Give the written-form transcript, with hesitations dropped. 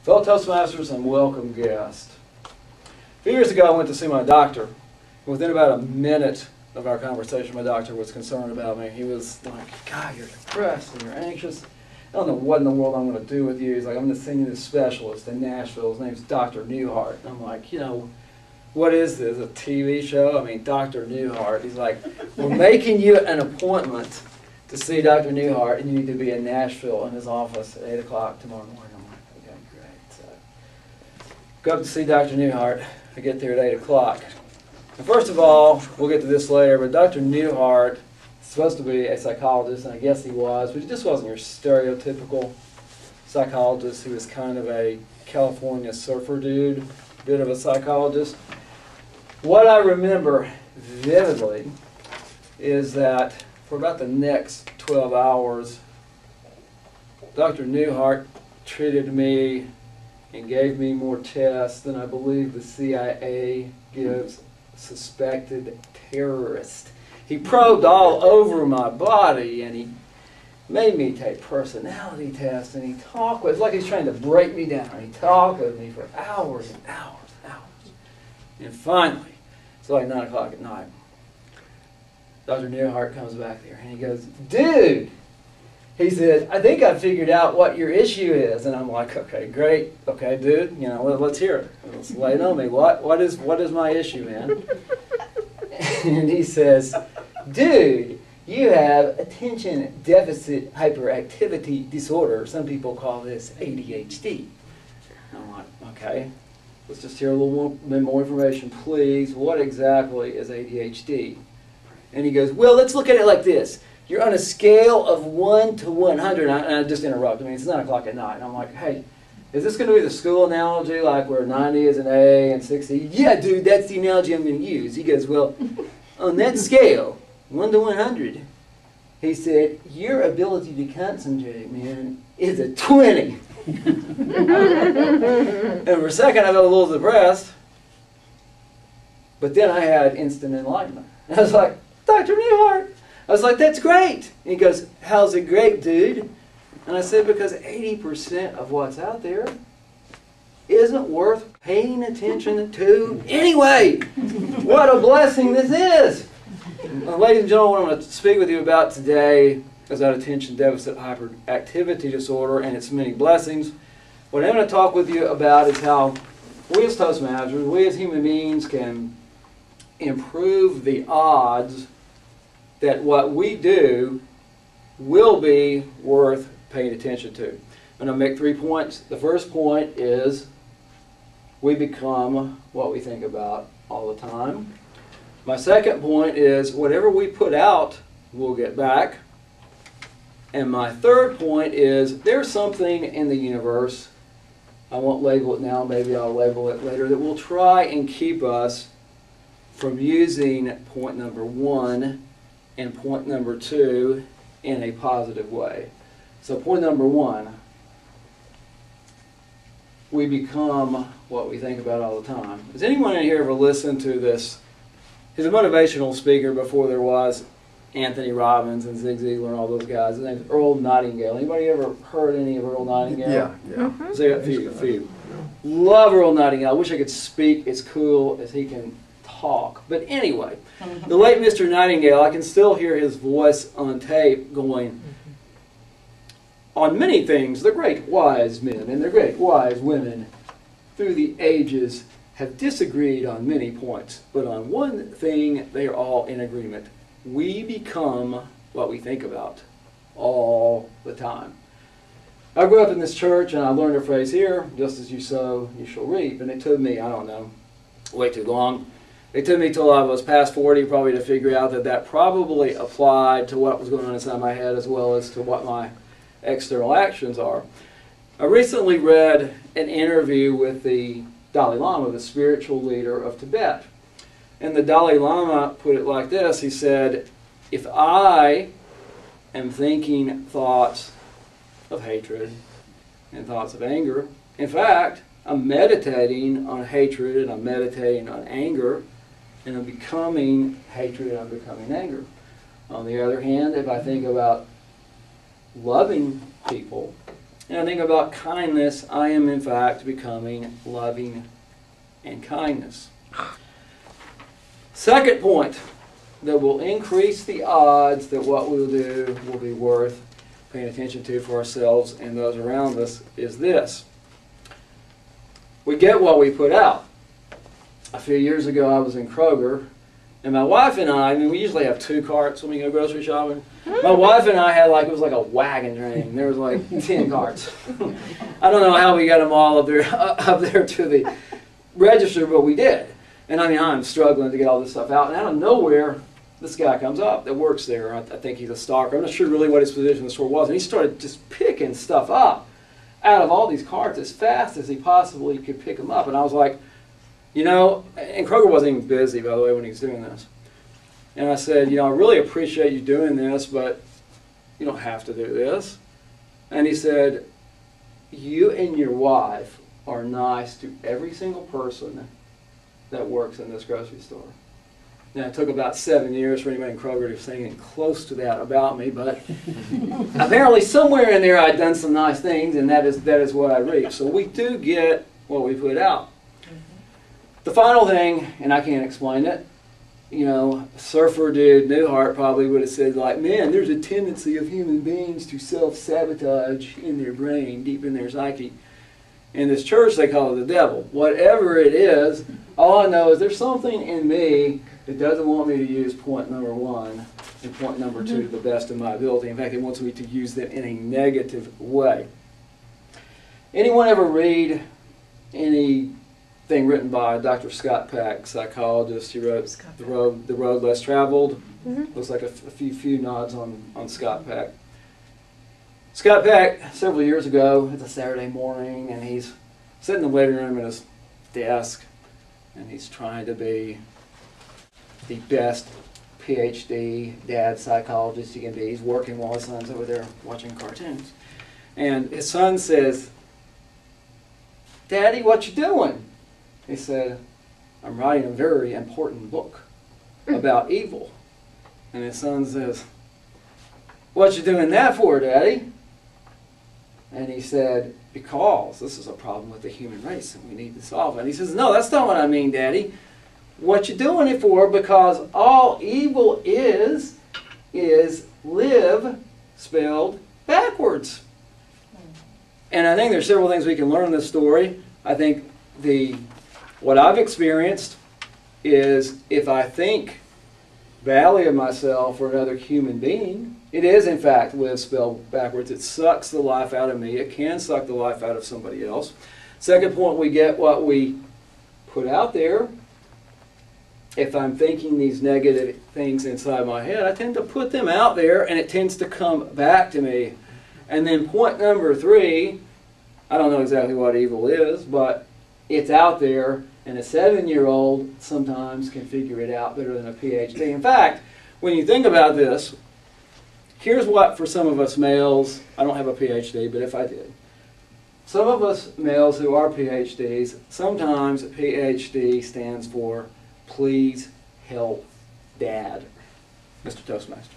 Fellow Toastmasters and welcome guest. A few years ago I went to see my doctor. Within about a minute of our conversation, my doctor was concerned about me. He was like, God, you're depressed and you're anxious. I don't know what in the world I'm going to do with you. He's like, I'm going to send you to a specialist in Nashville. His name's Dr. Newhart. And I'm like, you know, what is this, a TV show? I mean, Dr. Newhart. He's like, we're making you an appointment to see Dr. Newhart, and you need to be in Nashville in his office at 8 o'clock tomorrow morning. I'm like, okay, great. So, go up to see Dr. Newhart. I get there at 8 o'clock. And first of all, we'll get to this later, but Dr. Newhart is supposed to be a psychologist, and I guess he was, but he just wasn't your stereotypical psychologist. He was kind of a California surfer dude, bit of a psychologist. What I remember vividly is that for about the next 12 hours, Dr. Newhart treated me and gave me more tests than I believe the CIA gives suspected terrorists. He probed all over my body, and he made me take personality tests, and he talked with, it's like he's trying to break me down. He talked with me for hours and hours and hours. And finally, it's like 9 o'clock at night, Dr. Newhart comes back there, and he goes, dude, he said, I think I figured out what your issue is. And I'm like, okay, great. Okay, dude, you know, let's hear it. Let's lay it on me. What is my issue, man? And he says, dude, you have attention deficit hyperactivity disorder. Some people call this ADHD. And I'm like, okay, let's just hear a little more information, please. What exactly is ADHD? And he goes, well, let's look at it like this. You're on a scale of 1 to 100, and I just interrupt. I mean, it's 9 o'clock at night, and I'm like, hey, is this going to be the school analogy, like where 90 is an A and 60? Yeah, dude, that's the analogy I'm going to use. He goes, well, on that scale, 1 to 100, he said, your ability to concentrate, man, is a 20. And for a second, I felt a little depressed, but then I had instant enlightenment. And I was like, Dr. Newhart. I was like, that's great. And he goes, how's it great, dude? And I said, because 80% of what's out there isn't worth paying attention to anyway. What a blessing this is. Ladies and gentlemen, what I'm going to speak with you about today is that attention deficit hyperactivity disorder and its many blessings. What I'm going to talk with you about is how we as Toastmasters, we as human beings can improve the odds that what we do will be worth paying attention to. I'm going to make 3 points. The first point is we become what we think about all the time. My second point is whatever we put out, we'll get back. And my third point is there's something in the universe, I won't label it now, maybe I'll label it later, that will try and keep us from using point number 1 and point number 2 in a positive way. So point number 1, we become what we think about all the time. Has anyone in here ever listened to this? He's a motivational speaker before there was Anthony Robbins and Zig Ziglar and all those guys. His name's Earl Nightingale. Anybody ever heard any of Earl Nightingale? Yeah. Mm-hmm. So a few. Love Earl Nightingale. I wish I could speak as cool as he can talk. But anyway, the late Mr. Nightingale, I can still hear his voice on tape going, on many things, the great wise men and the great wise women through the ages have disagreed on many points, but on one thing they are all in agreement. We become what we think about all the time. I grew up in this church, and I learned a phrase here, just as you sow, you shall reap. And it took me, I don't know, way too long. It took me till I was past 40 probably to figure out that that probably applied to what was going on inside my head as well as to what my external actions are. I recently read an interview with the Dalai Lama, the spiritual leader of Tibet. And the Dalai Lama put it like this. He said, if I am thinking thoughts of hatred and thoughts of anger, in fact, I'm meditating on hatred and I'm meditating on anger, and I'm becoming hatred and I'm becoming anger. On the other hand, if I think about loving people and I think about kindness, I am in fact becoming loving and kindness. Second point that will increase the odds that what we'll do will be worth paying attention to for ourselves and those around us is this. We get what we put out. A few years ago I was in Kroger, and my wife and I mean we usually have 2 carts when we go grocery shopping. My wife and I had it was like a wagon train. There was like 10 carts. I don't know how we got them all up there to the register, but we did. And I mean, I'm struggling to get all this stuff out, and out of nowhere, this guy comes up that works there. I think he's a stalker. I'm not sure really what his position in the store was, and he started just picking stuff up out of all these carts as fast as he possibly could pick them up. And I was like, you know, and Kroger wasn't even busy, by the way, when he was doing this. And I said, you know, I really appreciate you doing this, but you don't have to do this. And he said, you and your wife are nice to every single person that works in this grocery store. Now, it took about 7 years for anybody in Kroger to say anything close to that about me, but apparently somewhere in there I'd done some nice things, and that is what I reaped. So we do get what we put out. The final thing, and I can't explain it, you know, surfer dude Newhart probably would have said, like, man, there's a tendency of human beings to self-sabotage in their brain, deep in their psyche. In this church, they call it the devil. Whatever it is, all I know is there's something in me that doesn't want me to use point number 1 and point number 2 to the best of my ability. In fact, it wants me to use them in a negative way. Anyone ever read anything written by Dr. Scott Peck, psychologist? He wrote The Road Less Traveled. Looks like a few nods on Scott Peck. Scott Peck, several years ago, it's a Saturday morning, and he's sitting in the living room at his desk, and he's trying to be the best PhD dad psychologist he can be. He's working while his son's over there watching cartoons. And his son says, Daddy, what you doing? He said, I'm writing a very important book about evil. And his son says, what you doing that for, Daddy? And he said, because this is a problem with the human race and we need to solve it. And he says, no, that's not what I mean, Daddy. What you doing it for? Because all evil is live spelled backwards. And I think there's several things we can learn in this story. I think what I've experienced is if I think badly of myself or another human being, it is in fact live spelled backwards. It sucks the life out of me. It can suck the life out of somebody else. Second point, we get what we put out there. If I'm thinking these negative things inside my head, I tend to put them out there and it tends to come back to me. And then point number 3, I don't know exactly what evil is, but it's out there, and a 7-year-old sometimes can figure it out better than a PhD. In fact, when you think about this, here's what for some of us males, I don't have a PhD, but if I did, some of us males who are PhDs, sometimes PhD stands for Please Help Dad. Mr. Toastmaster.